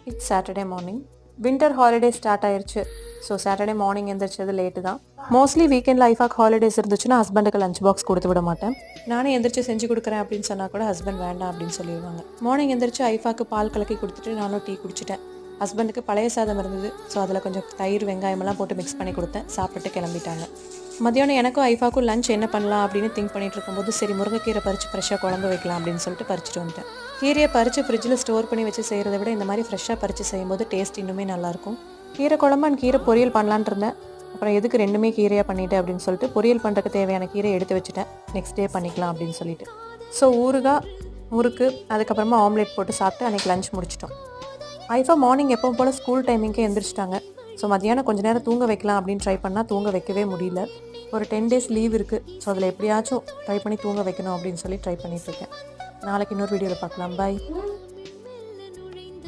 It's Saturday morning. Winter holiday start ஆயிருச்சு. So Saturday morning எந்திரிச்சது late தான். Mostly வீக்கெண்டில் ஐஃபாக் holidays இருந்துச்சுன்னா ஹஸ்பண்டுக்கு லஞ்ச் பாக்ஸ் கொடுத்து விட மாட்டேன். நானே எந்திரிச்சு செஞ்சு கொடுக்குறேன் அப்படின்னு சொன்னால் கூட ஹஸ்பண்ட் வேண்டாம் அப்படின்னு சொல்லிடுவாங்க. மார்னிங் எந்திரிச்சு ஐஃபாக்கு பால் கலக்கி கொடுத்துட்டு நானும் டீ குடிச்சிட்டேன். ஹஸ்பண்டுக்கு பழைய சாதம் இருந்தது. ஸோ அதில் கொஞ்சம் தயிர் வெங்காயமெல்லாம் போட்டு மிக்ஸ் பண்ணி கொடுத்தேன். சாப்பிட்டு கிளம்பிட்டாங்க. மத்தியானம் எனக்கும் ஐஃபாக்கும் லஞ்ச் என்ன பண்ணலாம் அப்படின்னு திங்க் பண்ணிட்டு இருக்கும்போது சரி முருங்கைக்கீரை பறித்து ஃப்ரெஷ்ஷாக குழம்பு வைக்கலாம் அப்படின்னு சொல்லிட்டு பறிச்சுட்டு வந்துட்டேன். கீரையை பறித்து ஃப்ரிட்ஜில் ஸ்டோர் பண்ணி வச்சு செய்கிறத விட இந்த மாதிரி ஃப்ரெஷ்ஷாக பறித்து செய்யும்போது டேஸ்ட் இன்னுமே நல்லாயிருக்கும். கீரை குழம்பு அண்ட் கீரை பொரியல் பண்ணலான் இருந்தேன். அப்புறம் எதுக்கு ரெண்டுமே கீரையாக பண்ணிவிட்டேன் அப்படின்னு சொல்லிட்டு பொரியல் பண்ணுறதுக்கு தேவையான கீரையை எடுத்து வச்சுட்டேன். நெக்ஸ்ட் டே பண்ணிக்கலாம் அப்படின்னு சொல்லிட்டு. ஸோ ஊறுகாய், முறுக்கு, அதுக்கப்புறமா ஆம்லேட் போட்டு சாப்பிட்டு அன்றைக்கி லஞ்ச் முடிச்சிட்டோம். ஐஃபா மார்னிங் எப்பவும் போல் ஸ்கூல் டைமிங்கே எழுந்திரிச்சிட்டாங்க. ஸோ மத்தியானம் கொஞ்சம் நேரம் தூங்க வைக்கலாம் அப்படின்னு ட்ரை பண்ணால் தூங்க வைக்கவே முடியல. ஒரு 10 days லீவ் இருக்குது. ஸோ அதில் எப்படியாச்சும் ட்ரை பண்ணி தூங்க வைக்கணும் அப்படின்னு சொல்லி ட்ரை பண்ணிகிட்ருக்கேன். நாளைக்கு இன்னொரு வீடியோவில் பார்க்கலாம். பாய்.